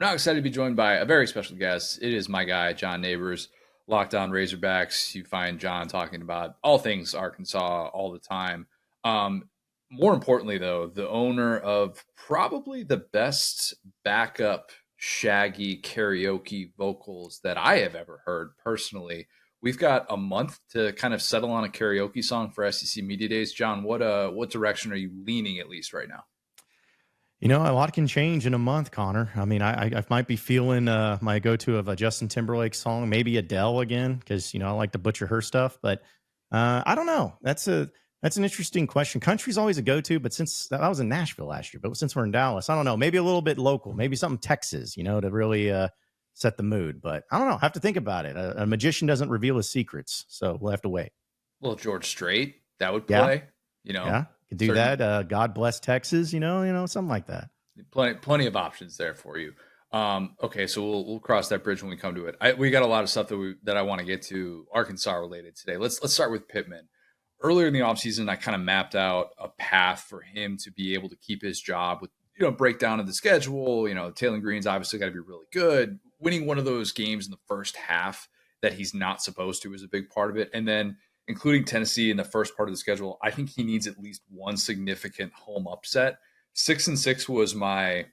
We're now excited to be joined by a very special guest. It is my guy, John Nabors, Locked On Razorbacks. You find John talking about all things Arkansas all the time. More importantly, though, the owner of probably the best backup shaggy karaoke vocals that I have ever heard personally. We've got a month to kind of settle on a karaoke song for SEC Media Days. John, what direction are you leaning at least right now? You know, a lot can change in a month, Connor. I mean, I might be feeling my go-to of a Justin Timberlake song, maybe Adele again, because, I like to butcher her stuff. But I don't know. That's an interesting question. Country's always a go-to, but since I was in Nashville last year, but since we're in Dallas, I don't know. Maybe a little bit local, maybe something Texas, to really set the mood. But I don't know. Have to think about it. A magician doesn't reveal his secrets, so we'll have to wait. Well, George Strait, that would Yeah. play. Yeah. Do that. God bless Texas, something like that. Plenty of options there for you. Okay, so we'll cross that bridge when we come to it. We got a lot of stuff that I want to get to Arkansas related today. Let's start with Pitman. Earlier in the offseason, I kind of mapped out a path for him to be able to keep his job with breakdown of the schedule. Taylor Green's obviously got to be really good. Winning one of those games in the first half that he's not supposed to is a big part of it, and then including Tennessee in the first part of the schedule, I think he needs at least one significant home upset. 6-6 was my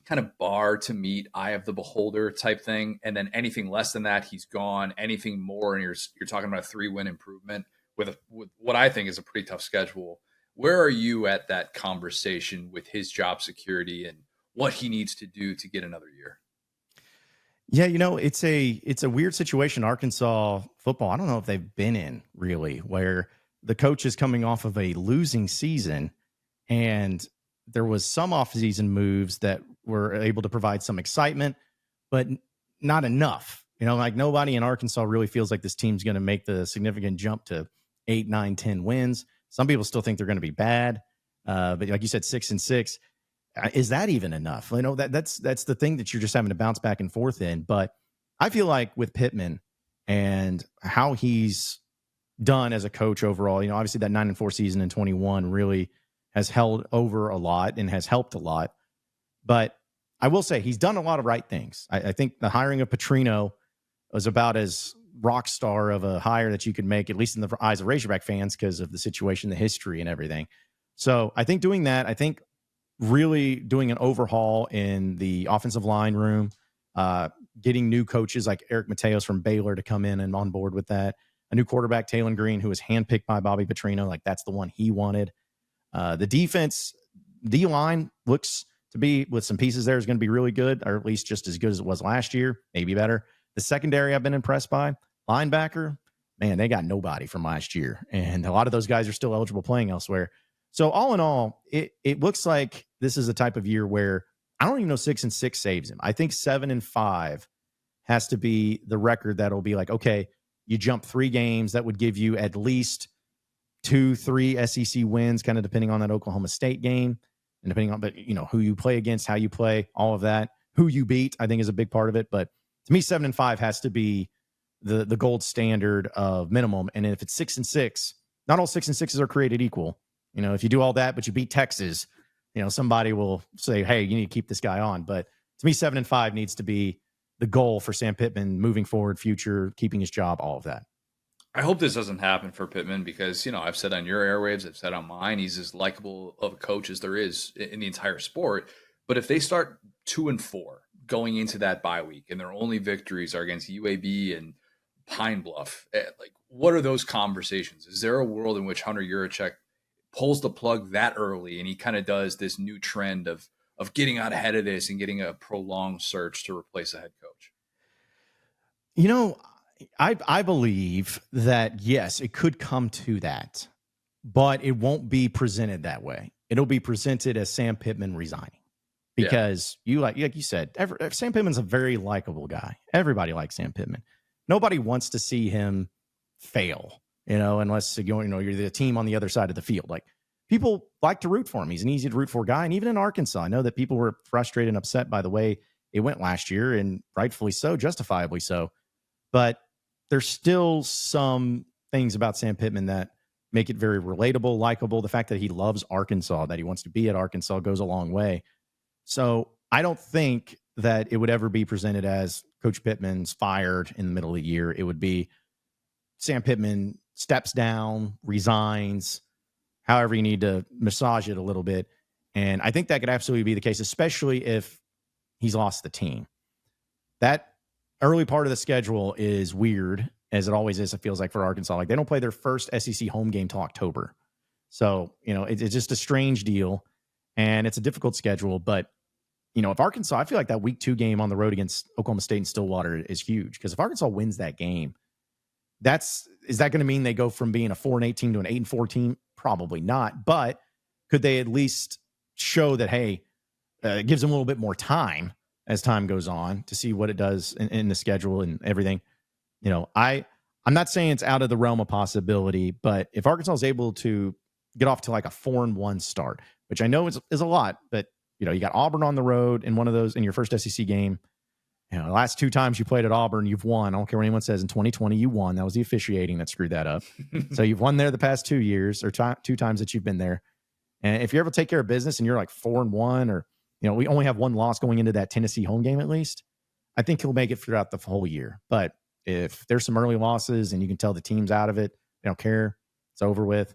kind of bar to meet, eye of the beholder type thing. And then anything less than that, he's gone. Anything more, and you're talking about a 3-win improvement with what I think is a pretty tough schedule. Where are you at that conversation with his job security and what he needs to do to get another year? Yeah, it's a weird situation, Arkansas football. I don't know if they've been in really, where the coach is coming off of a losing season, and there was some off-season moves that were able to provide some excitement, but not enough. Like nobody in Arkansas really feels like this team's going to make the significant jump to 8, 9, 10 wins. Some people still think they're going to be bad, but like you said, 6-6. Is that even enough? That's the thing that you're just having to bounce back and forth in. But I feel like with Pitman and how he's done as a coach overall, obviously that 9-4 season in 21 really has held over a lot and has helped a lot. But I will say he's done a lot of right things. I think the hiring of Petrino was about as rock star of a hire that you could make, at least in the eyes of Razorback fans, because of the situation, the history, and everything. So I think doing that, I think really doing an overhaul in the offensive line room, getting new coaches like Eric Mateos from Baylor to come in and on board with that. A new quarterback, Taylor Green, who was handpicked by Bobby Petrino. Like that's the one he wanted. The defense, D-line looks to be, with some pieces there, is going to be really good, or at least just as good as it was last year, maybe better. The secondary I've been impressed by. Linebacker, man, they got nobody from last year. And a lot of those guys are still eligible playing elsewhere. So all in all, it looks like this is a type of year where I don't even know 6-6 saves him. I think 7-5 has to be the record that'll be like, okay, you jump 3 games. That would give you at least 2-3 SEC wins, kind of depending on that Oklahoma State game and depending on, who you play against, how you play, all of that. Who you beat, I think, is a big part of it. But to me, 7-5 has to be the gold standard of minimum. And if it's 6-6, not all 6-6s are created equal. If you do all that, but you beat Texas, somebody will say, hey, you need to keep this guy on. But to me, 7-5 needs to be the goal for Sam Pittman moving forward, future, keeping his job, all of that. I hope this doesn't happen for Pitman because, I've said on your airwaves, I've said on mine, he's as likable of a coach as there is in the entire sport. But if they start 2-4 going into that bye week and their only victories are against UAB and Pine Bluff, what are those conversations? Is there a world in which Hunter Yurachek pulls the plug that early and he kind of does this new trend of getting out ahead of this and getting a prolonged search to replace a head coach? I believe that, yes, it could come to that, but it won't be presented that way. It'll be presented as Sam Pittman resigning because like you said, Sam Pittman's a very likable guy. Everybody likes Sam Pittman. Nobody wants to see him fail, unless you're the team on the other side of the field. Like people like to root for him. He's an easy to root for guy. And even in Arkansas, I know that people were frustrated and upset by the way it went last year, and rightfully so, justifiably so. But there's still some things about Sam Pittman that make it very relatable, likable. The fact that he loves Arkansas, that he wants to be at Arkansas goes a long way. So I don't think that it would ever be presented as Coach Pittman's fired in the middle of the year. It would be Sam Pittman steps down, resigns, however you need to massage it a little bit. And I think that could absolutely be the case, especially if he's lost the team. That early part of the schedule is weird, as it always is, it feels like, for Arkansas. Like, they don't play their first SEC home game till October. So, it's just a strange deal, and it's a difficult schedule. But, if Arkansas, I feel like that week 2 game on the road against Oklahoma State and Stillwater is huge, because if Arkansas wins that game, is that going to mean they go from being a 4-8 team to an 8-4 team? Probably not. But could they at least show that, hey, it gives them a little bit more time as time goes on to see what it does in the schedule and everything? I'm not saying it's out of the realm of possibility, but if Arkansas is able to get off to like a 4-1 start, which I know is a lot, but you got Auburn on the road in one of those in your first SEC game. The last 2 times you played at Auburn, you've won. I don't care what anyone says. In 2020, you won. That was the officiating that screwed that up. So you've won there the past 2 years, or 2 times that you've been there. And if you ever take care of business and you're like 4-1, or we only have 1 loss going into that Tennessee home game at least, I think he'll make it throughout the whole year. But if there's some early losses and you can tell the team's out of it, they don't care, it's over with,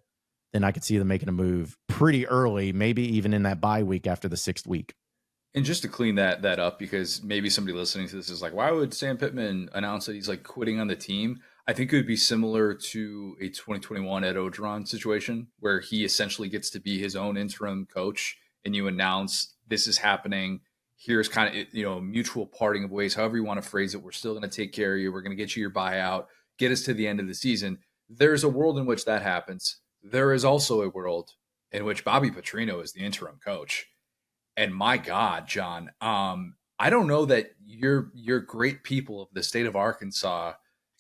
then I could see them making a move pretty early, maybe even in that bye week after the 6th week. And just to clean that up, because maybe somebody listening to this is like, why would Sam Pittman announce that he's like quitting on the team? I think it would be similar to a 2021 Ed Ogeron situation, where he essentially gets to be his own interim coach, and you announce this is happening. Here's kind of, mutual parting of ways, however you want to phrase it. We're still going to take care of you. We're going to get you your buyout, get us to the end of the season. There's a world in which that happens. There is also a world in which Bobby Petrino is the interim coach. And my God, John, I don't know that your great people of the state of Arkansas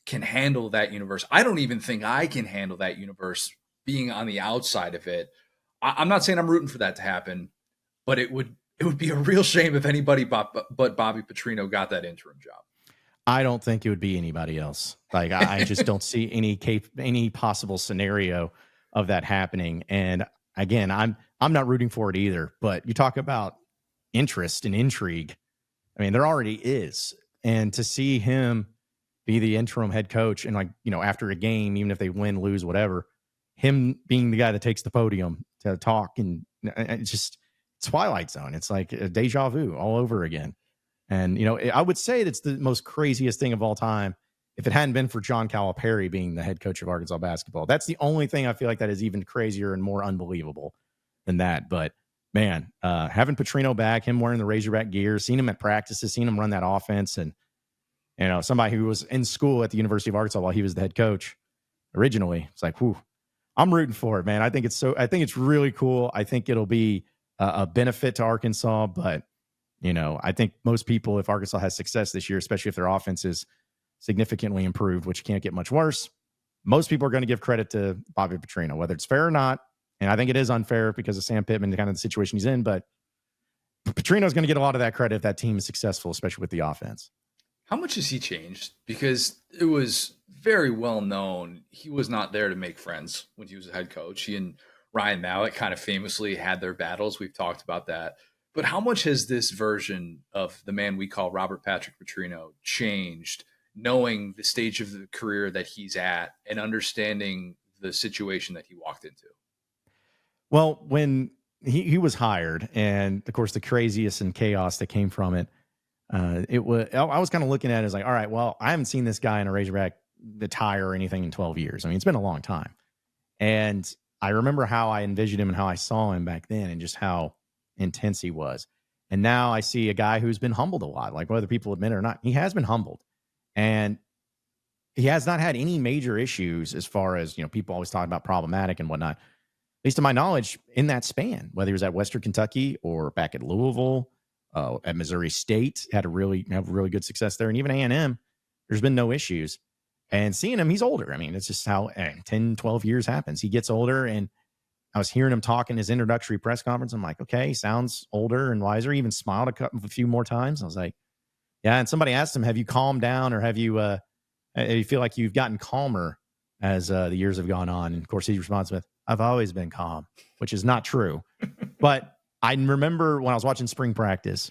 can handle that universe. I don't even think I can handle that universe being on the outside of it. I'm not saying I'm rooting for that to happen, but it would be a real shame if anybody but Bobby Petrino got that interim job. I don't think it would be anybody else. Like, I just don't see any possible scenario of that happening. And again, I'm not rooting for it either, but you talk about interest and intrigue. I mean, there already is. And to see him be the interim head coach and, after a game, even if they win, lose, whatever, him being the guy that takes the podium to talk, and it's just Twilight Zone. It's like a deja vu all over again. And, I would say that's the most craziest thing of all time if it hadn't been for John Calipari being the head coach of Arkansas basketball. That's the only thing I feel like that is even crazier and more unbelievable than that. But man, having Petrino back, him wearing the Razorback gear, seeing him at practices, seeing him run that offense, and somebody who was in school at the University of Arkansas while he was the head coach originally, it's like, whew, I'm rooting for it, man. I think it's really cool. I think it'll be a benefit to Arkansas, but I think most people, if Arkansas has success this year, especially if their offense is significantly improved, which can't get much worse, most people are going to give credit to Bobby Petrino, whether it's fair or not. And I think it is unfair because of Sam Pittman, kind of the situation he's in. But Petrino's going to get a lot of that credit if that team is successful, especially with the offense. How much has he changed? Because it was very well known he was not there to make friends when he was a head coach. He and Ryan Mallett kind of famously had their battles. We've talked about that. But how much has this version of the man we call Robert Patrick Petrino changed, knowing the stage of the career that he's at and understanding the situation that he walked into? Well, when he was hired, and of course the craziest and chaos that came from it, I was kind of looking at it as like, all right, well, I haven't seen this guy in a Razorback attire or anything in 12 years. I mean, it's been a long time. And I remember how I envisioned him and how I saw him back then and just how intense he was. And now I see a guy who's been humbled a lot, like whether people admit it or not, he has been humbled. And he has not had any major issues as far as, people always talk about problematic and whatnot. At least to my knowledge, in that span, whether he was at Western Kentucky or back at Louisville, at Missouri State, have really good success there. And even A&M, there's been no issues. And seeing him, he's older. I mean, it's just how 10, 12 years happens. He gets older. And I was hearing him talk in his introductory press conference. I'm like, okay, he sounds older and wiser. He even smiled a few more times. I was like, yeah. And somebody asked him, have you calmed down, or have you feel like you've gotten calmer as the years have gone on? And of course, he responds with, I've always been calm, which is not true. But I remember when I was watching spring practice,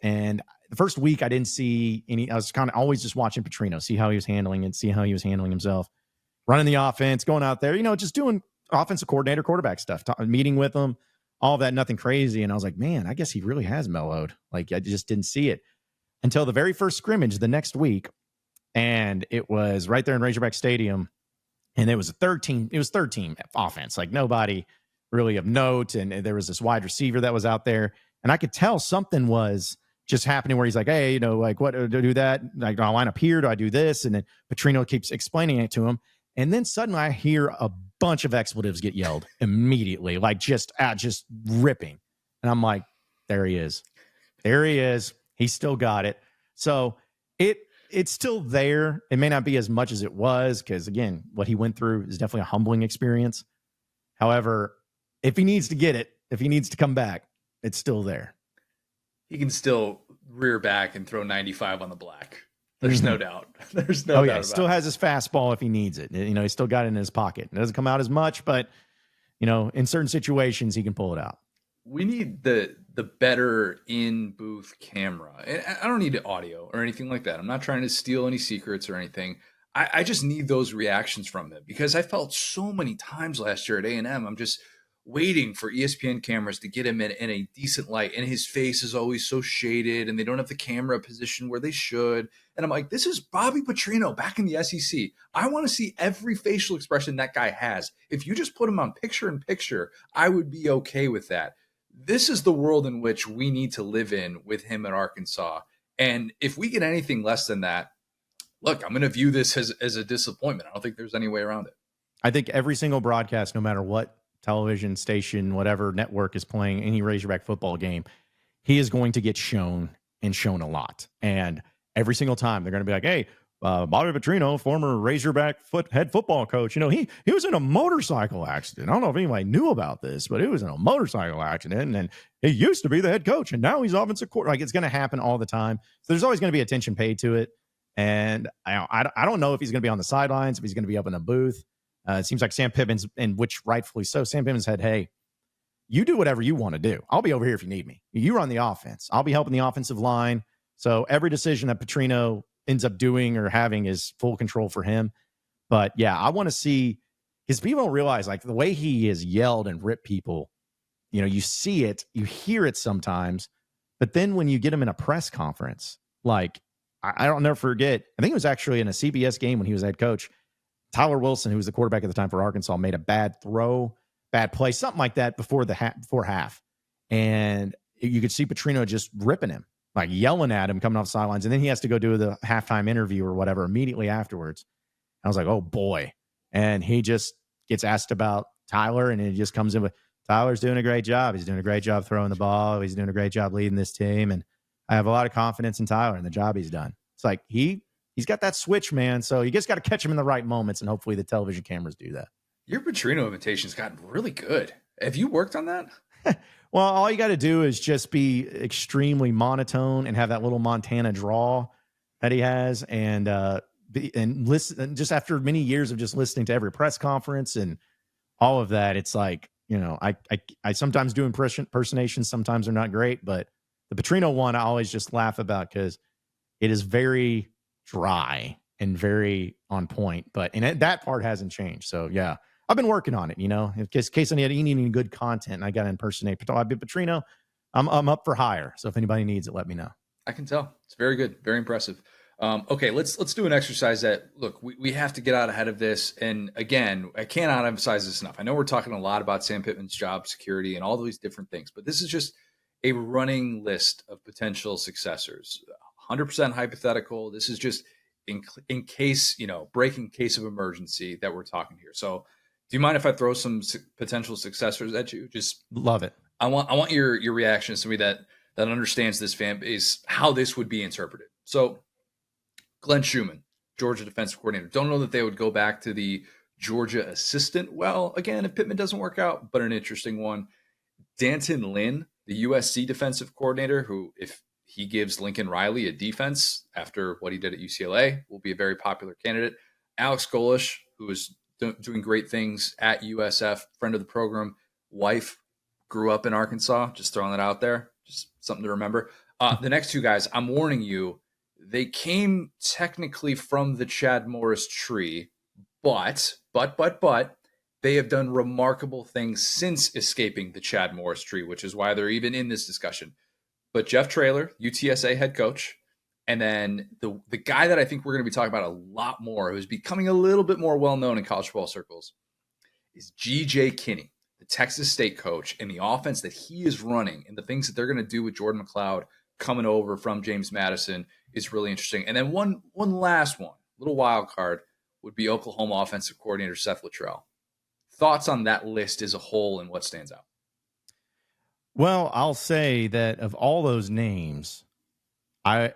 and the first week I didn't see any. I was kind of always just watching Petrino, see how he was handling it, see how he was handling himself, running the offense, going out there, just doing offensive coordinator, quarterback stuff, meeting with him, all of that, nothing crazy. And I was like, man, I guess he really has mellowed. Like, I just didn't see it until the very first scrimmage the next week. And it was right there in Razorback Stadium. And it was third team offense, like nobody really of note. And there was this wide receiver that was out there. And I could tell something was just happening where he's like, hey, like, what, do I do that? Like, do I line up here? Do I do this? And then Petrino keeps explaining it to him. And then suddenly I hear a bunch of expletives get yelled immediately, like just ripping. And I'm like, there he is. There he is. He still got it. So it's still there. It may not be as much as it was because, again, what he went through is definitely a humbling experience. However, if he needs to get it, if he needs to come back, it's still there. He can still rear back and throw 95 on the black. There's no doubt. There's no doubt. He still has his fastball if he needs it. He's still got it in his pocket. It doesn't come out as much, but, in certain situations, he can pull it out. We need the better in-booth camera. And I don't need audio or anything like that. I'm not trying to steal any secrets or anything. I just need those reactions from him because I felt so many times last year at A&M, I'm just waiting for ESPN cameras to get him in a decent light. And his face is always so shaded and they don't have the camera position where they should. And I'm like, this is Bobby Petrino back in the SEC. I want to see every facial expression that guy has. If you just put him on picture in picture, I would be okay with that. This is the world in which we need to live in with him at Arkansas. And if we get anything less than that, look, I'm going to view this as a disappointment. I don't think there's any way around it. I think every single broadcast, no matter what television station, whatever network is playing any Razorback football game, he is going to get shown and shown a lot. And every single time they're going to be like, hey, Bobby Petrino, former Razorback head football coach, he was in a motorcycle accident. I don't know if anybody knew about this, but he was in a motorcycle accident and he used to be the head coach and now he's offensive coordinator. Like, it's going to happen all the time. So there's always going to be attention paid to it. And I don't know if he's going to be on the sidelines, if he's going to be up in the booth. It seems like Sam Pittman's, and which rightfully so, Sam Pittman said, hey, you do whatever you want to do. I'll be over here if you need me. You run the offense. I'll be helping the offensive line. So every decision that Petrino ends up doing or having is full control for him. But yeah, I want to see, because people don't realize, like, the way he has yelled and ripped people, you see it, you hear it sometimes, but then when you get him in a press conference, like, I don't never forget, I think it was actually in a CBS game when he was head coach, Tyler Wilson, who was the quarterback at the time for Arkansas, made a bad throw, bad play, something like that before half. And you could see Petrino just ripping him, like yelling at him coming off the sidelines. And then he has to go do the halftime interview or whatever immediately afterwards. I was like, oh boy. And he just gets asked about Tyler and he just comes in with, Tyler's doing a great job. He's doing a great job throwing the ball. He's doing a great job leading this team. And I have a lot of confidence in Tyler and the job he's done. It's like he's got that switch, man. So you just got to catch him in the right moments, and hopefully the television cameras do that. Your Petrino imitation's gotten really good. Have you worked on that? Well, all you got to do is just be extremely monotone and have that little Montana drawl that he has, and listen. And just after many years of just listening to every press conference and all of that, it's like, I sometimes do impersonations. Sometimes they're not great, but the Petrino one I always just laugh about because it is very dry and very on point. And that part hasn't changed. So yeah, I've been working on it. In case I need any good content, and I got to impersonate Petrino. I'm up for hire. So if anybody needs it, let me know. I can tell. It's very good, very impressive. Okay, let's do an exercise that, look, we have to get out ahead of this. And again, I cannot emphasize this enough. I know we're talking a lot about Sam Pittman's job security and all these different things, but this is just a running list of potential successors. 100% hypothetical. This is just in case, breaking case of emergency that we're talking here. So do you mind if I throw some potential successors at you? Just love it. I want your reaction as somebody that understands this fan base, how this would be interpreted. So Glenn Schumann, Georgia defensive coordinator. Don't know that they would go back to the Georgia assistant. Well, again, if Pitman doesn't work out, but an interesting one. Danton Lynn, the USC defensive coordinator, who, if he gives Lincoln Riley a defense after what he did at UCLA, will be a very popular candidate. Alex Golish, who is doing great things at USF, friend of the program, wife grew up in Arkansas, just throwing that out there, just something to remember. The next two guys, I'm warning you, they came technically from the Chad Morris tree, but they have done remarkable things since escaping the Chad Morris tree, which is why they're even in this discussion. But Jeff Traylor, UTSA head coach, and then the guy that I think we're going to be talking about a lot more, who's becoming a little bit more well known in college football circles, is G.J. Kinney, the Texas State coach, and the offense that he is running, and the things that they're going to do with Jordan McLeod coming over from James Madison is really interesting. And then one last one, little wild card, would be Oklahoma offensive coordinator Seth Luttrell. Thoughts on that list as a whole and what stands out? Well, I'll say that of all those names, and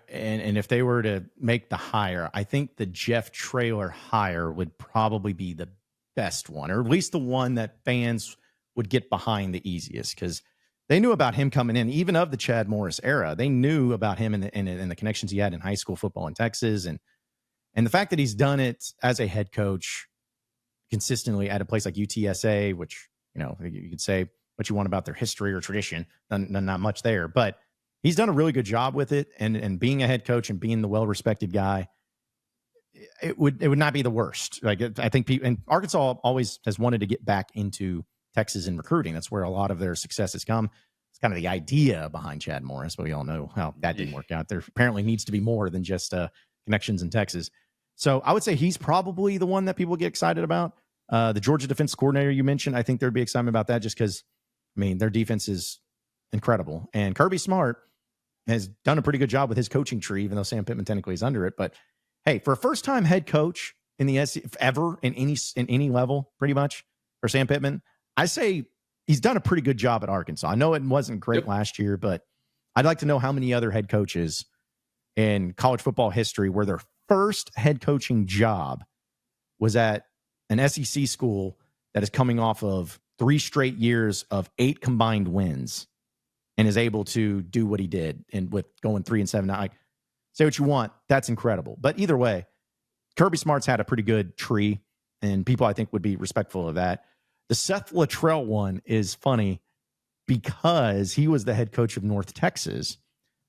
if they were to make the hire, I think the Jeff Traylor hire would probably be the best one, or at least the one that fans would get behind the easiest, because they knew about him coming in, even of the Chad Morris era. They knew about him and the connections he had in high school football in Texas, and the fact that he's done it as a head coach consistently at a place like UTSA, which, you could say what you want about their history or tradition, not much there, but he's done a really good job with it, and being a head coach and being the well-respected guy, it would not be the worst. Like, I think people, and Arkansas always has wanted to get back into Texas in recruiting. That's where a lot of their success has come. It's kind of the idea behind Chad Morris, but we all know how that didn't work out. There apparently needs to be more than just connections in Texas. So I would say he's probably the one that people get excited about. The Georgia defense coordinator you mentioned, I think there'd be excitement about that, just because, their defense is incredible. And Kirby Smart has done a pretty good job with his coaching tree, even though Sam Pittman technically is under it. But hey, for a first-time head coach in the SEC ever in any level, pretty much, for Sam Pittman, I say he's done a pretty good job at Arkansas. I know it wasn't great last year, but I'd like to know how many other head coaches in college football history where their first head coaching job was at an SEC school that is coming off of 3 straight years of 8 combined wins and is able to do what he did, and with going 3-7. Like, say what you want, that's incredible. But either way, Kirby Smart's had a pretty good tree, and people, I think, would be respectful of that. The Seth Luttrell one is funny because he was the head coach of North Texas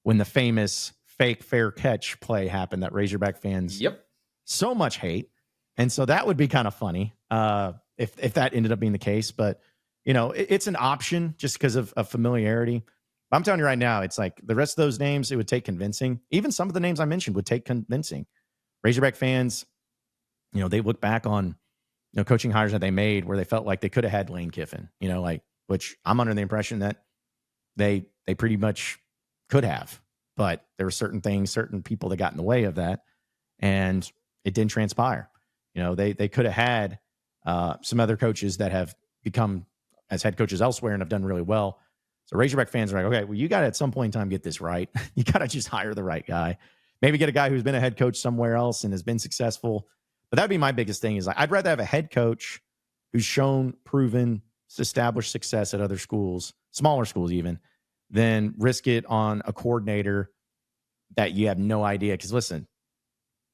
when the famous fake fair catch play happened that Razorback fans so much hate. And so that would be kind of funny if that ended up being the case. But, it's an option just because of familiarity. I'm telling you right now, it's like the rest of those names, it would take convincing. Even some of the names I mentioned would take convincing. Razorback fans, they look back on coaching hires that they made where they felt like they could have had Lane Kiffin, which I'm under the impression that they pretty much could have. But there were certain things, certain people that got in the way of that, and it didn't transpire. They could have had some other coaches that have become as head coaches elsewhere and have done really well. So Razorback fans are like, okay, well, you got to at some point in time get this right. You got to just hire the right guy. Maybe get a guy who's been a head coach somewhere else and has been successful. But that'd be my biggest thing, is like, I'd rather have a head coach who's shown, proven, established success at other schools, smaller schools even, than risk it on a coordinator that you have no idea. Because listen,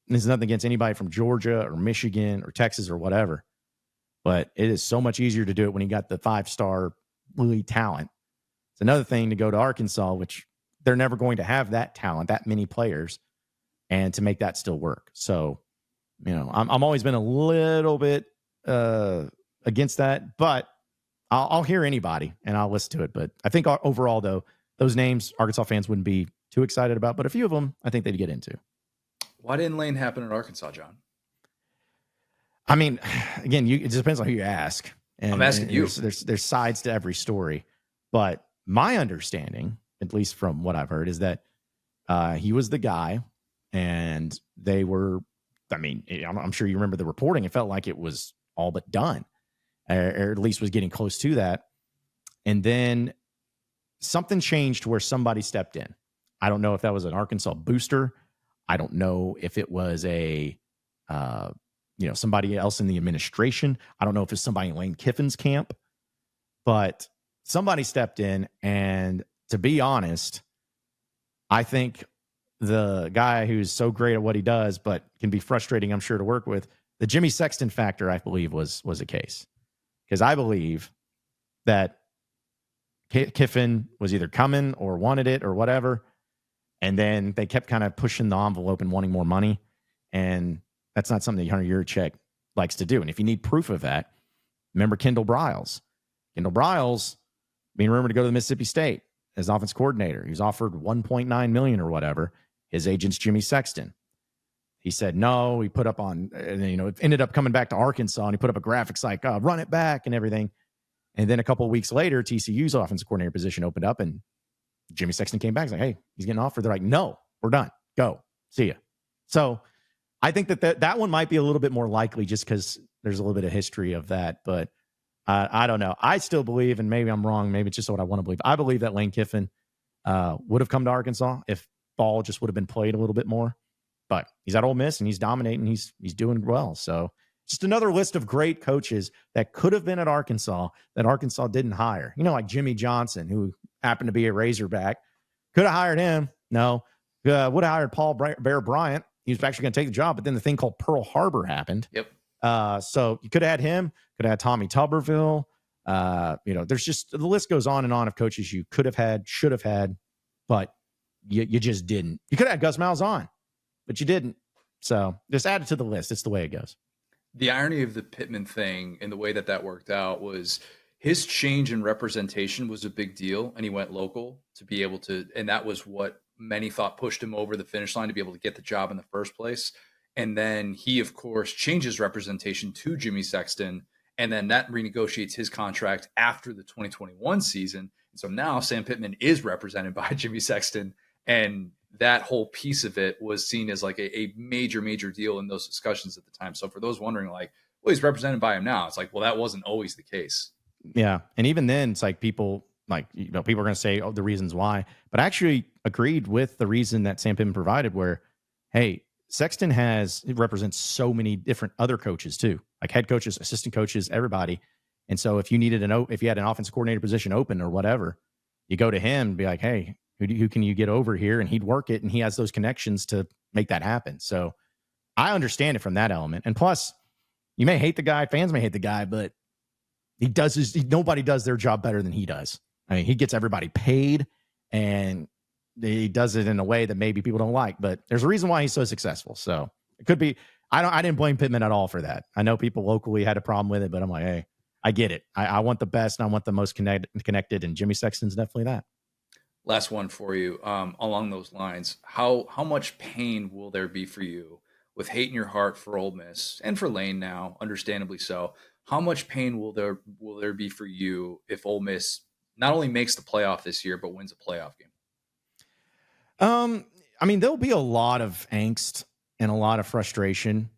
there's nothing against anybody from Georgia or Michigan or Texas or whatever, but it is so much easier to do it when you got the 5-star elite talent. It's another thing to go to Arkansas, which they're never going to have that talent, that many players, and to make that still work. So, I'm always been a little bit against that, but I'll hear anybody and I'll listen to it. But I think overall, though, those names Arkansas fans wouldn't be too excited about, but a few of them I think they'd get into. Why didn't Lane happen at Arkansas, John? Again, it just depends on who you ask. And I'm asking you. There's sides to every story, but my understanding, at least from what I've heard, is that he was the guy, and they were. I'm sure you remember the reporting. It felt like it was all but done, or at least was getting close to that. And then something changed to where somebody stepped in. I don't know if that was an Arkansas booster. I don't know if it was somebody else in the administration. I don't know if it's somebody in Lane Kiffin's camp, but somebody stepped in. And to be honest, I think the guy who's so great at what he does, but can be frustrating, I'm sure, to work with, the Jimmy Sexton factor, I believe was a case. Because I believe that Kiffin was either coming or wanted it or whatever. And then they kept kind of pushing the envelope and wanting more money. And that's not something that Hunter Yurachek likes to do. And if you need proof of that, remember Kendall Briles. Kendall Briles being rumored to go to the Mississippi State as offense coordinator. He was offered $1.9 million or whatever. His agent's Jimmy Sexton. He said no. He put up on, it ended up coming back to Arkansas, and he put up a graphics like, run it back and everything. And then a couple of weeks later, TCU's offensive coordinator position opened up, and Jimmy Sexton came back. He's like, hey, he's getting offered. They're like, no, we're done. Go. See ya. So I think that one might be a little bit more likely just because there's a little bit of history of that. But I don't know. I still believe, and maybe I'm wrong, maybe it's just what I want to believe. I believe that Lane Kiffin would have come to Arkansas if ball just would have been played a little bit more. But he's at Ole Miss, and he's dominating. He's doing well. So just another list of great coaches that could have been at Arkansas that Arkansas didn't hire. Like Jimmy Johnson, who happened to be a Razorback. Could have hired him. No. Would have hired Paul Bear Bryant. He was actually going to take the job, but then the thing called Pearl Harbor happened. Yep. So you could have had him. Could have had Tommy Tuberville. There's just, the list goes on and on of coaches you could have had, should have had, but you just didn't. You could have had Gus Malzahn, but you didn't. So just add it to the list. It's the way it goes. The irony of the Pitman thing and the way that worked out was his change in representation was a big deal, and he went local to be able to, and that was what many thought pushed him over the finish line to be able to get the job in the first place. And then he, of course, changes representation to Jimmy Sexton, and then that renegotiates his contract after the 2021 season. And so now Sam Pittman is represented by Jimmy Sexton, and that whole piece of it was seen as like a major, major deal in those discussions at the time. So for those wondering, like, well, he's represented by him now. It's like, well, that wasn't always the case. Yeah. And even then, it's like people are going to say, the reasons why, but I actually agreed with the reason that Sam Pittman provided, where, hey, Sexton represents so many different other coaches too, like head coaches, assistant coaches, everybody. And so if you needed if you had an offensive coordinator position open or whatever, you go to him and be like, hey, who can you get over here? And he'd work it. And he has those connections to make that happen. So I understand it from that element. And plus, you may hate the guy, fans may hate the guy, but nobody does their job better than he does. I mean, he gets everybody paid, and he does it in a way that maybe people don't like, but there's a reason why he's so successful. So it could be, I didn't blame Pittman at all for that. I know people locally had a problem with it, but I'm like, hey, I get it. I want the best, and I want the most connected, and Jimmy Sexton's definitely that. Last one for you, along those lines. How much pain will there be for you with hate in your heart for Ole Miss and for Lane now, understandably so? How much pain will there be for you if Ole Miss not only makes the playoff this year, but wins a playoff game? I mean, there'll be a lot of angst and a lot of frustration,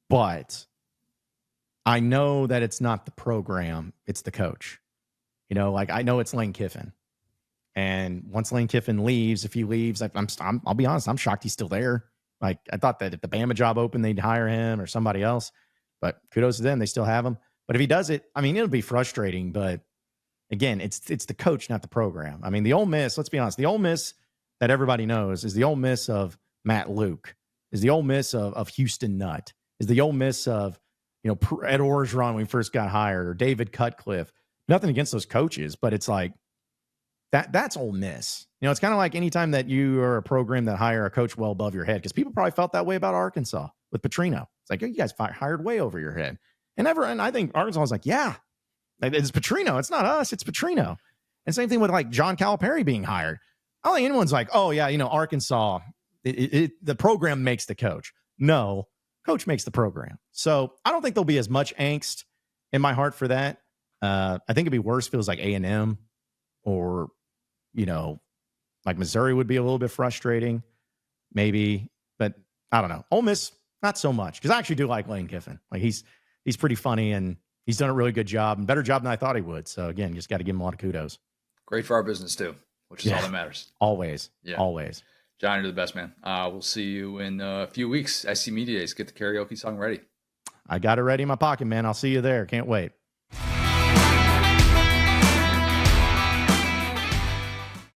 but I know that it's not the program, it's the coach. Like, I know it's Lane Kiffin. And once Lane Kiffin leaves, if he leaves, I'll be honest, I'm shocked he's still there. Like, I thought that if the Bama job opened, they'd hire him or somebody else. But kudos to them, they still have him. But if he does it, I mean, it'll be frustrating. But again, it's the coach, not the program. I mean, the Ole Miss, let's be honest, the Ole Miss that everybody knows is the Ole Miss of Matt Luke, is the Ole Miss of Houston Nutt, is the Ole Miss of, Ed Orgeron when we first got hired, or David Cutcliffe. Nothing against those coaches, but it's like, that's Ole Miss. It's kind of like anytime that you are a program that hire a coach well above your head, because people probably felt that way about Arkansas with Petrino. It's like, you guys hired way over your head. And I think Arkansas was like, yeah, it's Petrino. It's not us. It's Petrino. And same thing with like John Calipari being hired. I don't think anyone's like, oh yeah, Arkansas, the program makes the coach. No, coach makes the program. So I don't think there'll be as much angst in my heart for that. I think it'd be worse if it was like A&M or, like Missouri would be a little bit frustrating, maybe, but I don't know. Ole Miss, not so much, because I actually do like Lane Kiffin. Like, he's pretty funny, and he's done a really good job, and better job than I thought he would. So again, just got to give him a lot of kudos. Great for our business too, which is all that matters. Always. Yeah. Always. John, you're the best, man. We'll see you in a few weeks. SC Media Days. Get the karaoke song ready. I got it ready in my pocket, man. I'll see you there. Can't wait.